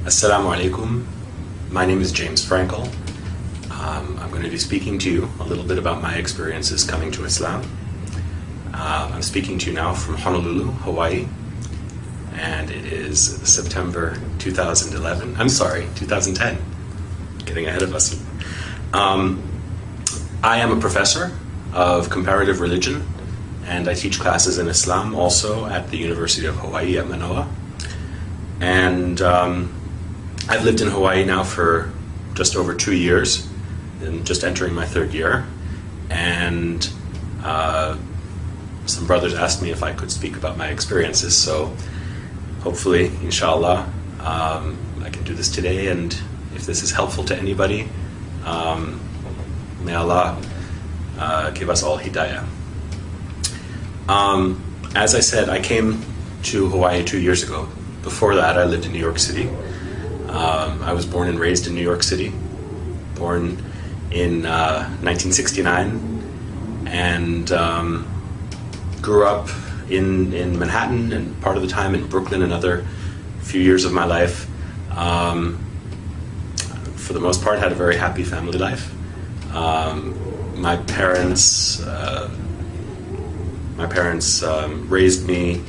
Assalamualaikum. My name is James Frankel. I'm going to be speaking to you a little bit about my experiences coming to Islam. I'm speaking to you now from Honolulu, Hawaii, and it is September 2011. I'm sorry, 2010. Getting ahead of us. I am a professor of comparative religion, and I teach classes in Islam also at the University of Hawaii at Manoa. And I've lived in Hawaii now for just over 2 years, and just entering my 3rd year. And some brothers asked me if I could speak about my experiences, so hopefully, inshallah, I can do this today, and if this is helpful to anybody, may Allah give us all hidayah. As I said, I came to Hawaii 2 years ago. Before that, I lived in New York City. I was born and raised in New York City, born in 1969, and grew up in Manhattan and part of the time in Brooklyn, another few years of my life. For the most part, had a very happy family life. My parents raised me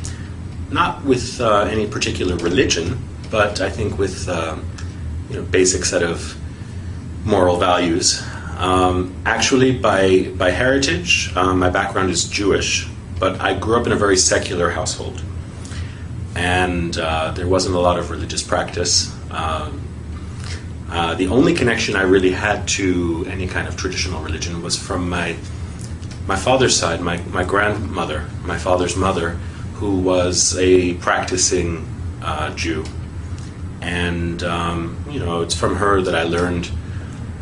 not with any particular religion, but I think with basic set of moral values. Actually, by heritage, my background is Jewish, but I grew up in a very secular household, and there wasn't a lot of religious practice. The only connection I really had to any kind of traditional religion was from my father's side, my grandmother, my father's mother, who was a practicing Jew. And, it's from her that I learned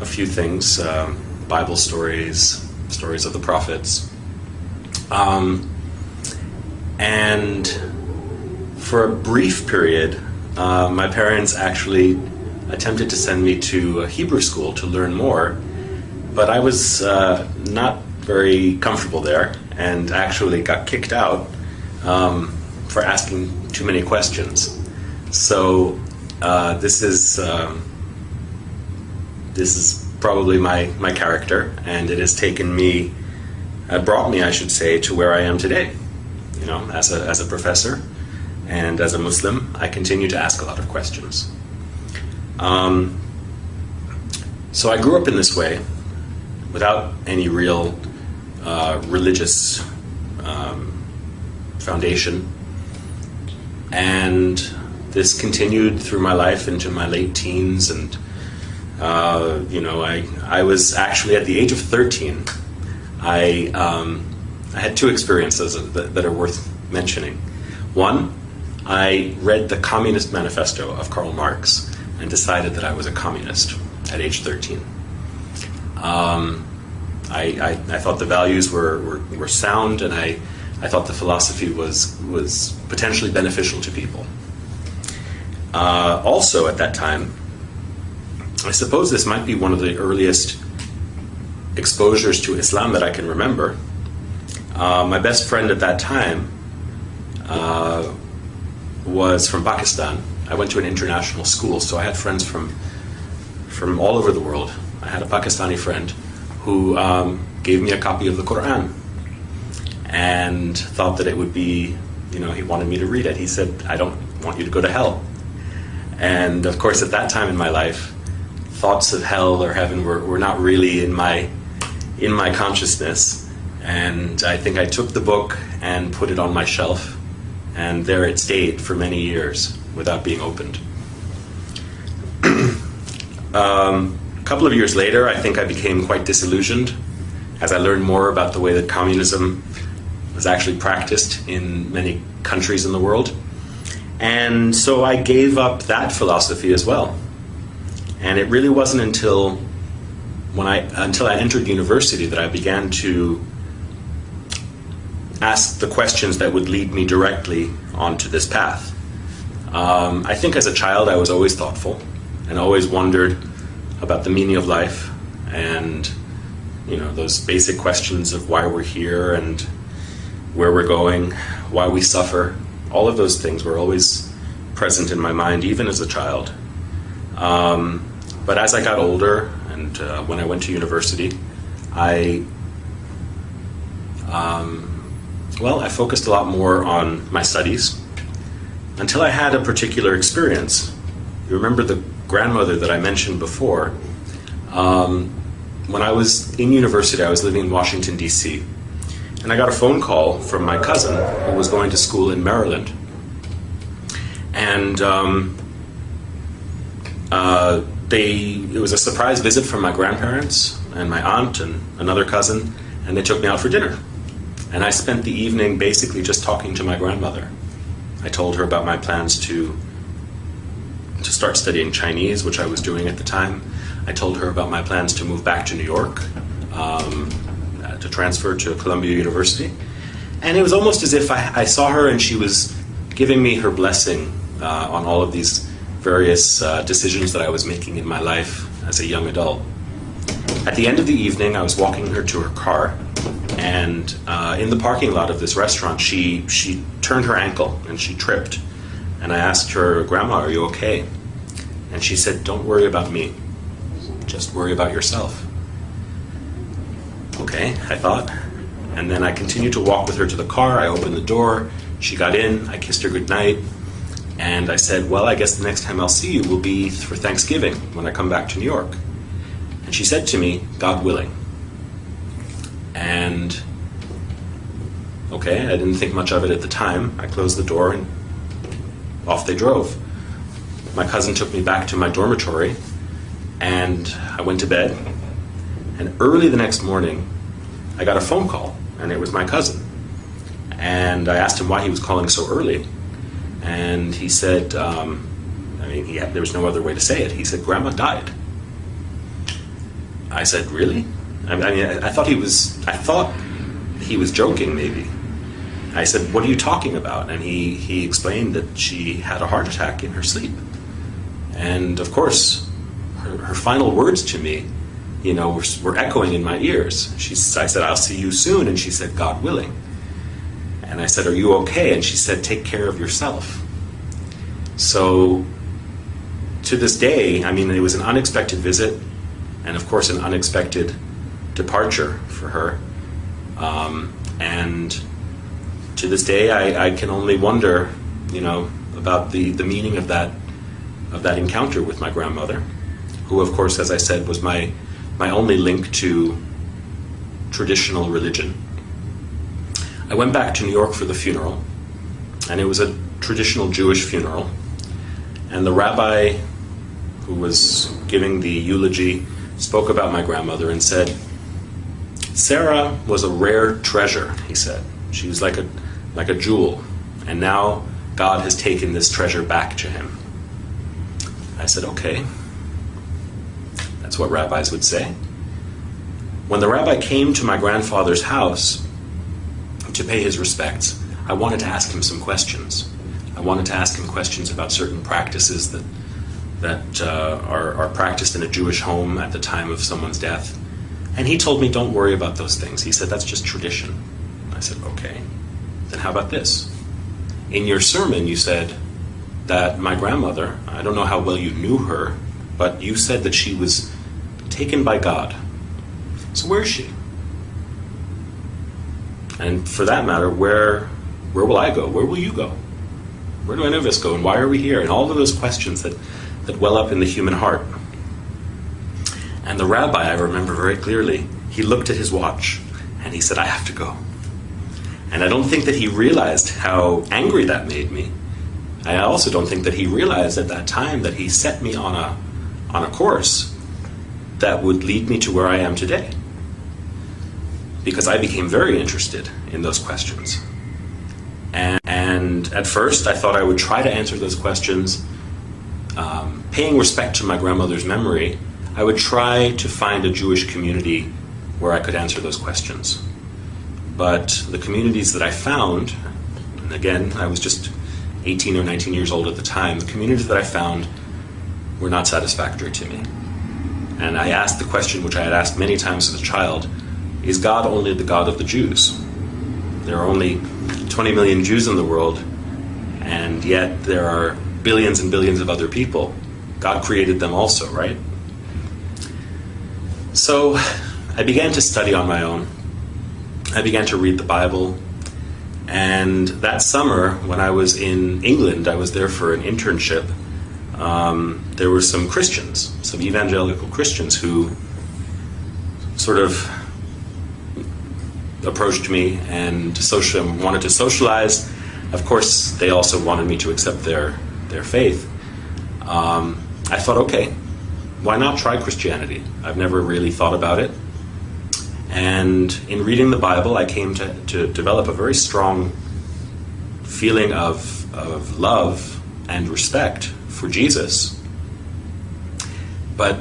a few things, Bible stories, stories of the prophets. And for a brief period, my parents actually attempted to send me to a Hebrew school to learn more, but I was not very comfortable there, and actually got kicked out for asking too many questions. So this is probably my character, and it has brought me, I should say, to where I am today. As a professor and as a Muslim, I continue to ask a lot of questions. So I grew up in this way, without any real religious foundation, and this continued through my life into my late teens, and I was actually at the age of 13. I had 2 experiences that are worth mentioning. One, I read the Communist Manifesto of Karl Marx and decided that I was a communist at age 13. I thought the values were sound, and I thought the philosophy was potentially beneficial to people. Also at that time, I suppose this might be one of the earliest exposures to Islam that I can remember. My best friend at that time was from Pakistan. I went to an international school, so I had friends from all over the world. I had a Pakistani friend who gave me a copy of the Quran and thought that it would be, he wanted me to read it. He said, "I don't want you to go to hell." And of course, at that time in my life, thoughts of hell or heaven were not really in my consciousness. And I think I took the book and put it on my shelf, and there it stayed for many years without being opened. A couple of years later, I think I became quite disillusioned as I learned more about the way that communism was actually practiced in many countries in the world. And so I gave up that philosophy as well. And it really wasn't until I entered university that I began to ask the questions that would lead me directly onto this path. I think as a child I was always thoughtful and always wondered about the meaning of life, and those basic questions of why we're here and where we're going, why we suffer. All of those things were always present in my mind, even as a child. But as I got older, and when I went to university, I focused a lot more on my studies until I had a particular experience. You remember the grandmother that I mentioned before? When I was in university, I was living in Washington, D.C., and I got a phone call from my cousin who was going to school in Maryland. And it was a surprise visit from my grandparents and my aunt and another cousin, and they took me out for dinner. And I spent the evening basically just talking to my grandmother. I told her about my plans to start studying Chinese, which I was doing at the time. I told her about my plans to move back to New York, to transfer to Columbia University. And it was almost as if I saw her and she was giving me her blessing on all of these various decisions that I was making in my life as a young adult. At the end of the evening, I was walking her to her car, and in the parking lot of this restaurant, she turned her ankle and she tripped. And I asked her, "Grandma, are you okay?" And she said, "Don't worry about me. Just worry about yourself." Okay, I thought. And then I continued to walk with her to the car. I opened the door. She got in. I kissed her goodnight. And I said, "Well, I guess the next time I'll see you will be for Thanksgiving when I come back to New York." And she said to me, "God willing." And okay, I didn't think much of it at the time. I closed the door and off they drove. My cousin took me back to my dormitory, and I went to bed. And early the next morning, I got a phone call, and it was my cousin. And I asked him why he was calling so early. And he said, there was no other way to say it. He said, "Grandma died." I said, "Really?" I thought he was joking, maybe. I said, "What are you talking about?" And he explained that she had a heart attack in her sleep. And of course, her final words to me, were echoing in my ears. I said, "I'll see you soon." And she said, "God willing." And I said, "Are you okay?" And she said, "Take care of yourself." So to this day, it was an unexpected visit, and of course an unexpected departure for her. And to this day, I can only wonder, about the meaning of that encounter with my grandmother, who, of course, as I said, was my only link to traditional religion. I went back to New York for the funeral, and it was a traditional Jewish funeral. And the rabbi who was giving the eulogy spoke about my grandmother and said, "Sarah was a rare treasure," he said. "She was like a jewel, and now God has taken this treasure back to him." I said, "Okay." That's what rabbis would say. When the rabbi came to my grandfather's house to pay his respects, I wanted to ask him some questions. I wanted to ask him questions about certain practices that are practiced in a Jewish home at the time of someone's death. And he told me, "Don't worry about those things." He said, "That's just tradition." I said, "Okay, then how about this? In your sermon, you said that my grandmother, I don't know how well you knew her, but you said that she was taken by God. So where is she? And for that matter, where will I go? Where will you go? Where do any of us go? And why are we here?" And all of those questions that well up in the human heart. And the rabbi, I remember very clearly, he looked at his watch and he said, "I have to go." And I don't think that he realized how angry that made me. I also don't think that he realized at that time that he set me on a course that would lead me to where I am today. Because I became very interested in those questions. And at first I thought I would try to answer those questions, paying respect to my grandmother's memory. I would try to find a Jewish community where I could answer those questions. But the communities that I found, and again, I was just 18 or 19 years old at the time, the communities that I found were not satisfactory to me. And I asked the question, which I had asked many times as a child, is God only the God of the Jews? There are only 20 million Jews in the world, and yet there are billions and billions of other people. God created them also, right? So I began to study on my own. I began to read the Bible. And that summer, when I was in England, I was there for an internship. There were some Christians, some evangelical Christians, who sort of approached me and wanted to socialize. Of course, they also wanted me to accept their faith. I thought, okay, why not try Christianity? I've never really thought about it. And in reading the Bible, I came to develop a very strong feeling of love and respect for Jesus. But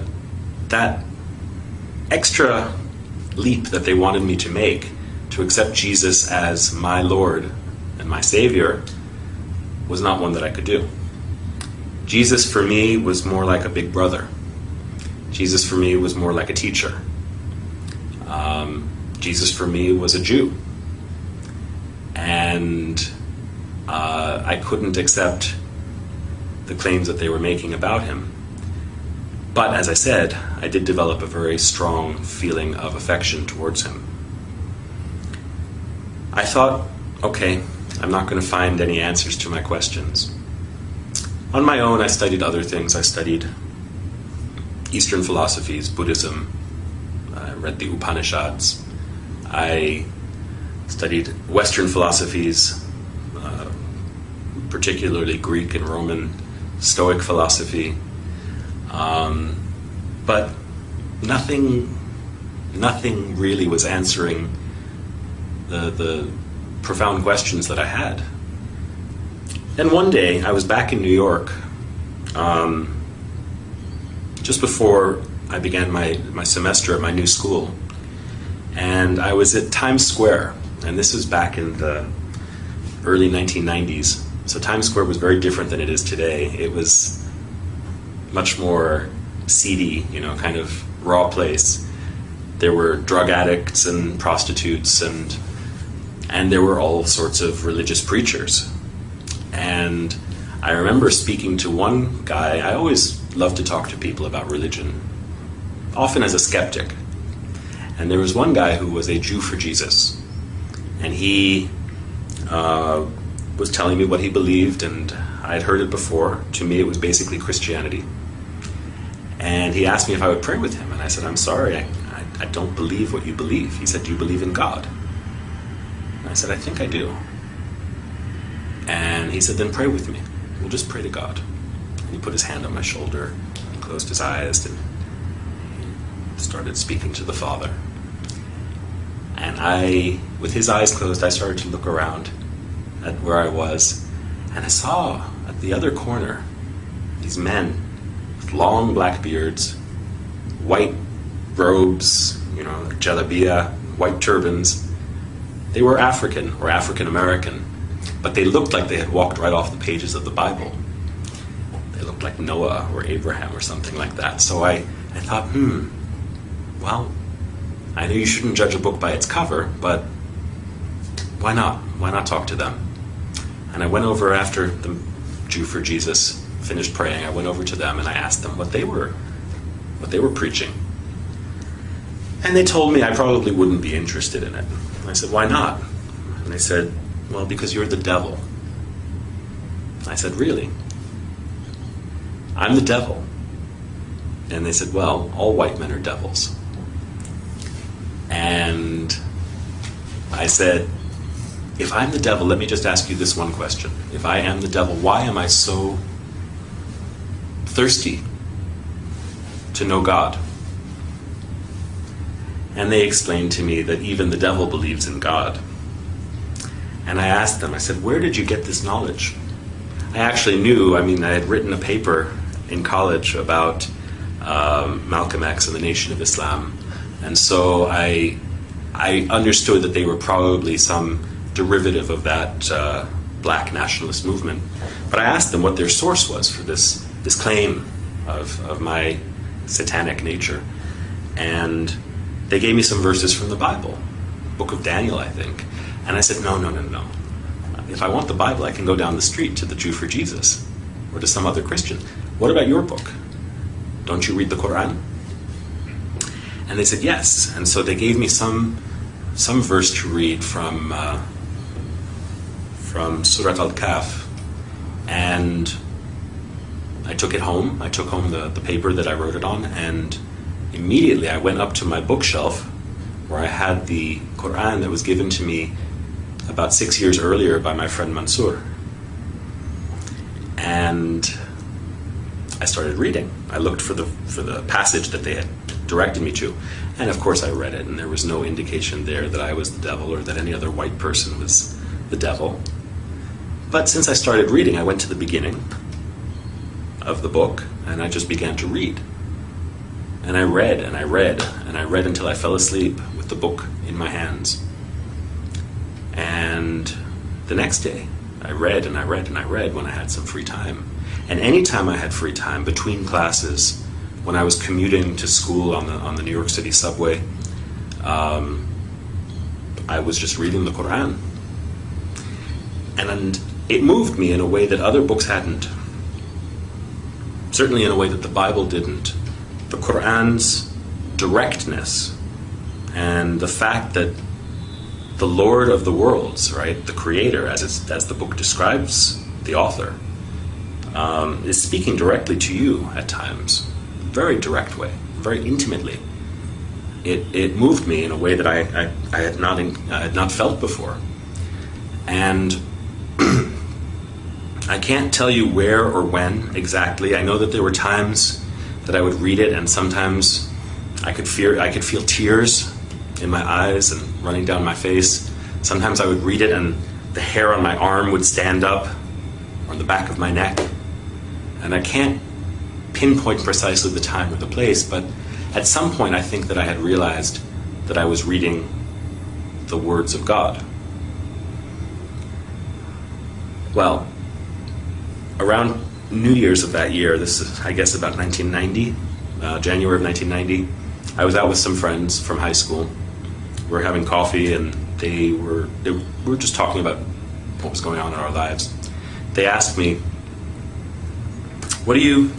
that extra leap that they wanted me to make to accept Jesus as my Lord and my Savior was not one that I could do. Jesus for me was more like a big brother. Jesus for me was more like a teacher. Jesus for me was a Jew. And I couldn't accept the claims that they were making about him. But as I said, I did develop a very strong feeling of affection towards him. I thought, okay, I'm not going to find any answers to my questions. On my own, I studied other things. I studied Eastern philosophies, Buddhism. I read the Upanishads. I studied Western philosophies, particularly Greek and Roman Stoic philosophy. But nothing really was answering the profound questions that I had. And one day, I was back in New York, just before I began my semester at my new school. And I was at Times Square, and this was back in the early 1990s. So Times Square was very different than it is today. It was much more seedy, kind of raw place. There were drug addicts and prostitutes, and there were all sorts of religious preachers. And I remember speaking to one guy. I always love to talk to people about religion, often as a skeptic. And there was one guy who was a Jew for Jesus. And he was telling me what he believed, and I had heard it before. To me, it was basically Christianity. And he asked me if I would pray with him. And I said, I'm sorry, I don't believe what you believe. He said, do you believe in God? And I said, I think I do. And he said, then pray with me. We'll just pray to God. And he put his hand on my shoulder, and closed his eyes, and started speaking to the Father. And with his eyes closed, I started to look around at where I was, and I saw at the other corner these men with long black beards, white robes, jalabiya, white turbans. They were African or African American, but they looked like they had walked right off the pages of the Bible. They looked like Noah or Abraham or something like that. So I thought, well, I know you shouldn't judge a book by its cover, but why not? Why not talk to them? And I went over after the Jew for Jesus finished praying. I went over to them and I asked them what they were preaching. And they told me I probably wouldn't be interested in it. And I said, why not? And they said, well, because you're the devil. I said, really? I'm the devil. And they said, well, all white men are devils. And I said, if I'm the devil, let me just ask you this one question. If I am the devil, why am I so thirsty to know God? And they explained to me that even the devil believes in God. And I asked them, I said, where did you get this knowledge? I actually knew, I had written a paper in college about Malcolm X and the Nation of Islam. And so I understood that they were probably some derivative of that black nationalist movement. But I asked them what their source was for this claim of my satanic nature. And they gave me some verses from the Bible, Book of Daniel, I think. And I said, no. If I want the Bible, I can go down the street to the Jew for Jesus or to some other Christian. What about your book? don't you read the Quran? And they said, yes. And so they gave me some verse to read from Surat Al-Kahf. And I took it home. I took home the paper that I wrote it on, and immediately I went up to my bookshelf where I had the Quran that was given to me about 6 years earlier by my friend Mansour. And I started reading. I looked for the passage that they had directed me to. And of course I read it, and there was no indication there that I was the devil or that any other white person was the devil. But since I started reading, I went to the beginning of the book, and I just began to read. And I read, and I read, and I read until I fell asleep with the book in my hands. And the next day, I read, and I read, and I read when I had some free time. And any time I had free time, between classes, when I was commuting to school on the New York City subway, I was just reading the Quran. And it moved me in a way that other books hadn't. Certainly in a way that the Bible didn't. The Quran's directness and the fact that the Lord of the worlds, right, the Creator, as the book describes the author, is speaking directly to you at times, very direct way, very intimately. It moved me in a way that I had not felt before, and I can't tell you where or when exactly. I know that there were times that I would read it, and sometimes I could feel tears in my eyes and running down my face. Sometimes I would read it and the hair on my arm would stand up, or on the back of my neck. And I can't pinpoint precisely the time or the place, but at some point I think that I had realized that I was reading the words of God. Well, around New Year's of that year, this is, I guess, about 1990, January of 1990, I was out with some friends from high school. We were having coffee, and we were just talking about what was going on in our lives. They asked me, what do you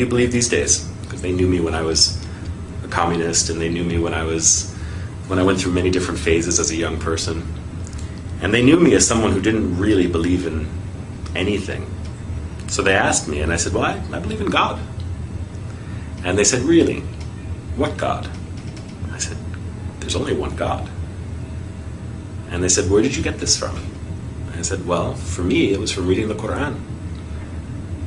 believe these days? Because they knew me when I was a communist, and they knew me when I went through many different phases as a young person. And they knew me as someone who didn't really believe in anything. So they asked me, and I said, well, I believe in God. And they said, really? What God? I said, there's only one God. And they said, where did you get this from? And I said, well, for me, it was from reading the Quran.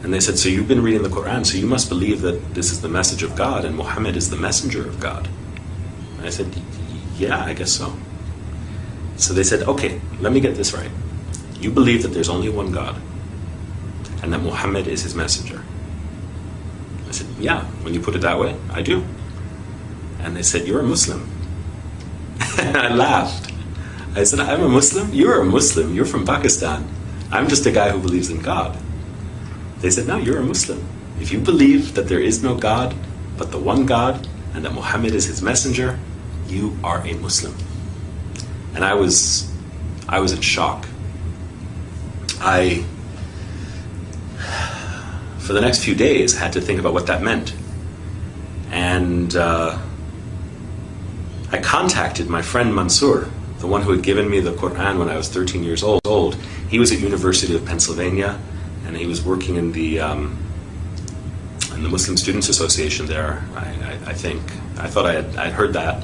And they said, so you've been reading the Quran, so you must believe that this is the message of God and Muhammad is the messenger of God. And I said, yeah, I guess so. So they said, okay, let me get this right. You believe that there's only one God and that Muhammad is his messenger. I said, yeah, when you put it that way, I do. And they said, you're a Muslim. And I laughed. I said, I'm a Muslim? You're a Muslim. You're from Pakistan. I'm just a guy who believes in God. They said, no, you're a Muslim. If you believe that there is no God but the one God and that Muhammad is his messenger, you are a Muslim. And I was in shock. For the next few days, had to think about what that meant. And I contacted my friend Mansour, the one who had given me the Quran when I was 13 years old. He was at University of Pennsylvania, and he was working in the Muslim Students Association there, I think. I thought I'd heard that.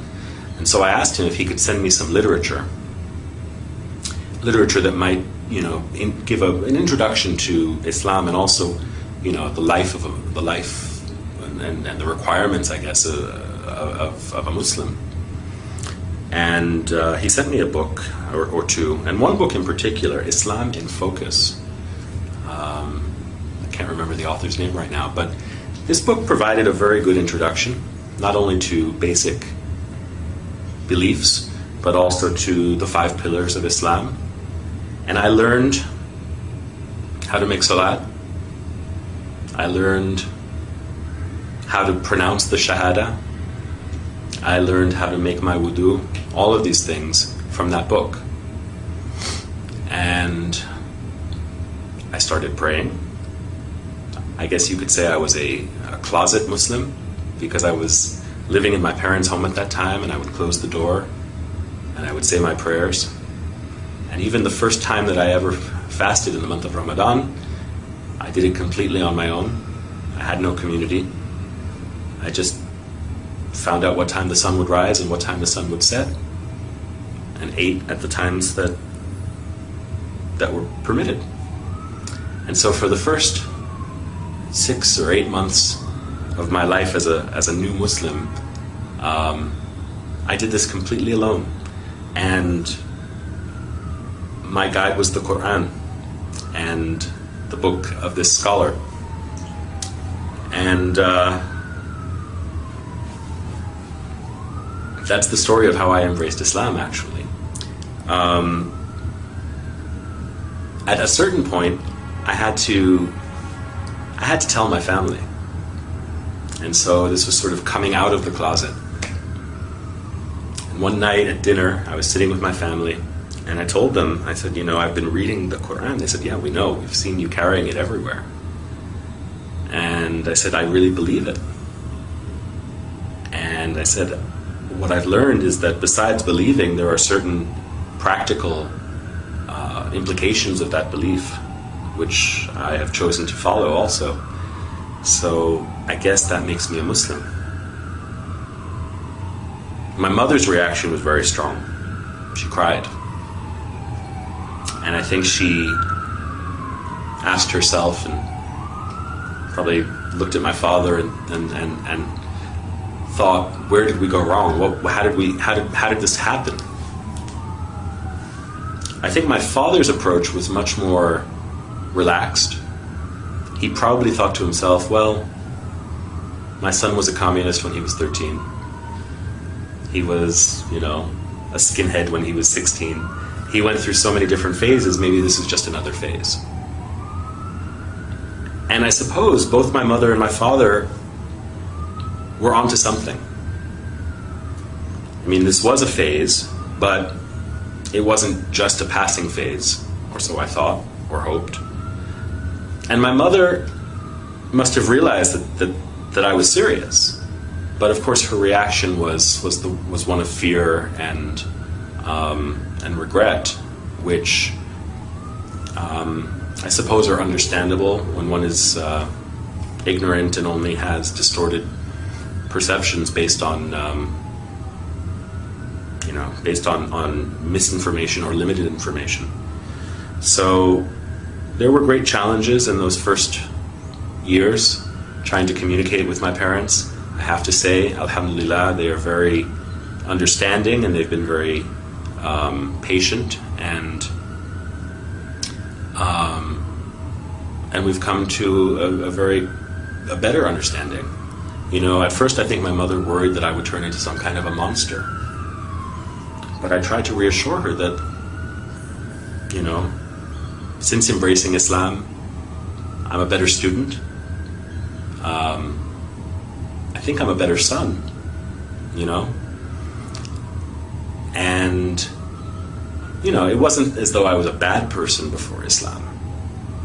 And so I asked him if he could send me some literature that might, give an introduction to Islam, and also, the life and the requirements, I guess, of a Muslim. And he sent me a book or two, and one book in particular, Islam in Focus. I can't remember the author's name right now, but this book provided a very good introduction, not only to basic beliefs, but also to the 5 pillars of Islam. And I learned how to make salat. I learned how to pronounce the shahada. I learned how to make my wudu. All of these things from that book. And I started praying. I guess you could say I was a closet Muslim. because I was living in my parents' home at that time, and I would close the door and I would say my prayers. And even the first time that I ever fasted in the month of Ramadan, I did it completely on my own. I had no community. I just found out what time the sun would rise and what time the sun would set, and ate at the times that were permitted. And so for the first 6 or 8 months of my life as a new Muslim, I did this completely alone. And my guide was the Quran and the book of this scholar. And that's the story of how I embraced Islam, actually. At a certain point, I had to tell my family. And so this was sort of coming out of the closet. And one night at dinner, I was sitting with my family, and I told them, I said, I've been reading the Quran. They said, yeah, we know. We've seen you carrying it everywhere. And I said, I really believe it. And I said, what I've learned is that besides believing, there are certain practical implications of that belief, which I have chosen to follow also. So I guess that makes me a Muslim. My mother's reaction was very strong. She cried. And I think she asked herself, and probably looked at my father and thought, where did we go wrong? How did this happen? I think my father's approach was much more relaxed. He probably thought to himself, well, my son was a communist when he was 13. He was, a skinhead when he was 16. He went through so many different phases, maybe this is just another phase. And I suppose both my mother and my father were onto something. I mean, this was a phase, but it wasn't just a passing phase, or so I thought, or hoped. And my mother must have realized that I was serious. But of course her reaction was one of fear and regret, which I suppose are understandable when one is ignorant and only has distorted perceptions based on misinformation or limited information. So there were great challenges in those first years trying to communicate with my parents. I have to say, alhamdulillah, they are very understanding, and they've been very patient, and we've come to a better understanding. At first I think my mother worried that I would turn into some kind of a monster. But I tried to reassure her that, since embracing Islam, I'm a better student. I think I'm a better son, And, it wasn't as though I was a bad person before Islam.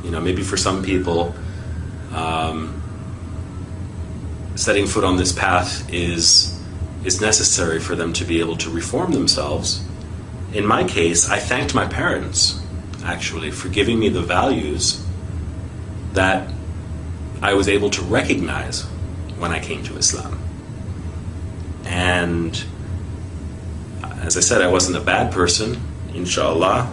Maybe for some people, setting foot on this path is necessary for them to be able to reform themselves. In my case, I thanked my parents, actually, for giving me the values that I was able to recognize when I came to Islam. And as I said, I wasn't a bad person, inshallah.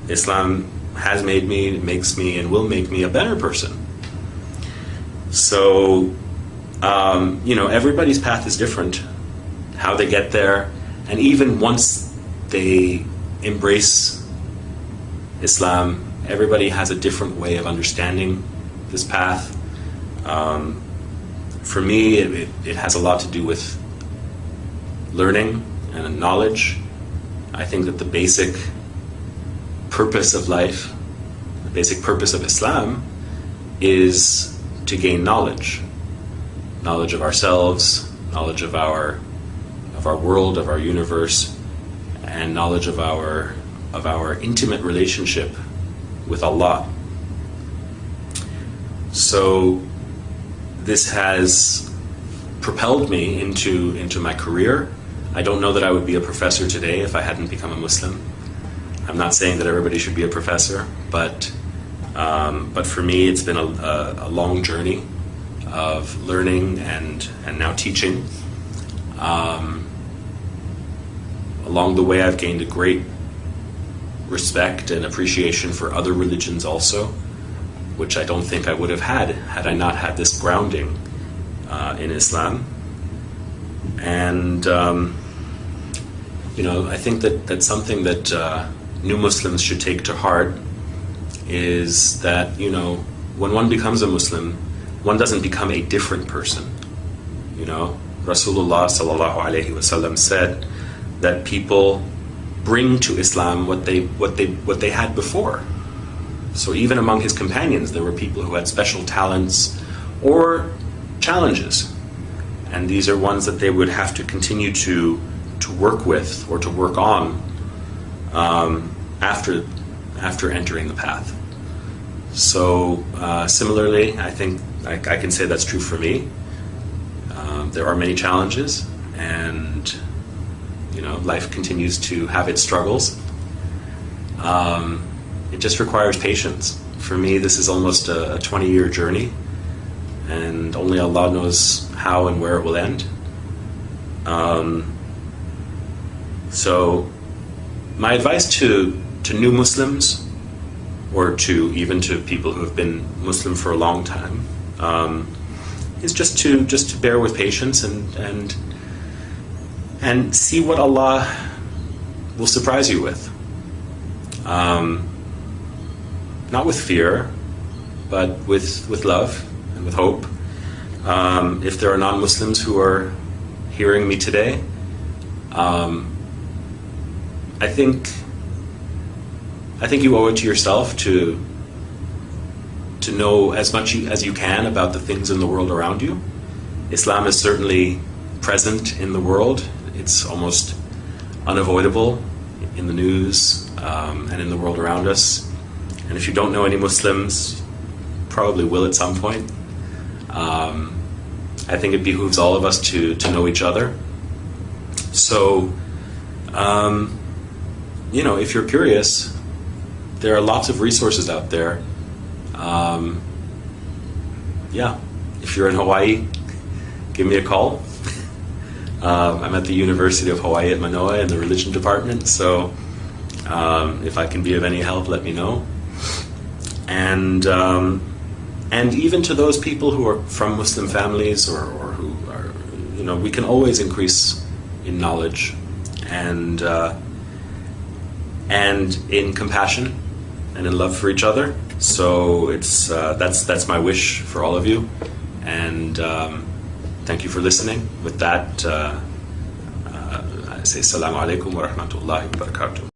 Islam has made me, makes me, and will make me a better person. So, everybody's path is different, how they get there, and even once they embrace Islam, everybody has a different way of understanding this path. For me, it has a lot to do with learning and knowledge. I think that the basic purpose of life, the basic purpose of Islam, is to gain knowledge. Knowledge of ourselves, knowledge of our world, of our universe, and knowledge of our intimate relationship with Allah. So this has propelled me into my career. I don't know that I would be a professor today if I hadn't become a Muslim. I'm not saying that everybody should be a professor, but for me it's been a long journey of learning and now teaching. Along the way I've gained a great respect and appreciation for other religions also, which I don't think I would have had I not had this grounding in Islam. And I think that something that new Muslims should take to heart is that, when one becomes a Muslim, one doesn't become a different person. Rasulullah sallallahu alaihi wasallam said that people bring to Islam what they had before. So even among his companions, there were people who had special talents or challenges, and these are ones that they would have to continue to work with or to work on after entering the path. So similarly, I think I can say that's true for me. There are many challenges, and life continues to have its struggles. It just requires patience. For me, this is almost a 20-year journey, and only Allah knows how and where it will end. So my advice to new Muslims, or even to people who have been Muslim for a long time, is just to bear with patience and see what Allah will surprise you with. Not with fear, but with love and with hope. If there are non-Muslims who are hearing me today, I think you owe it to yourself to know as much as you can about the things in the world around you. Islam is certainly present in the world. It's almost unavoidable in the news and in the world around us. And if you don't know any Muslims, probably will at some point. I think it behooves all of us to know each other. So, if you're curious, there are lots of resources out there. If you're in Hawaii, give me a call. I'm at the University of Hawaii at Manoa in the religion department, so if I can be of any help, let me know. And even to those people who are from Muslim families or who are, we can always increase in knowledge and in compassion and in love for each other. So it's that's my wish for all of you, and thank you for listening. With that, I say Assalamualaikum wa rahmatullahi wa barakaatuh.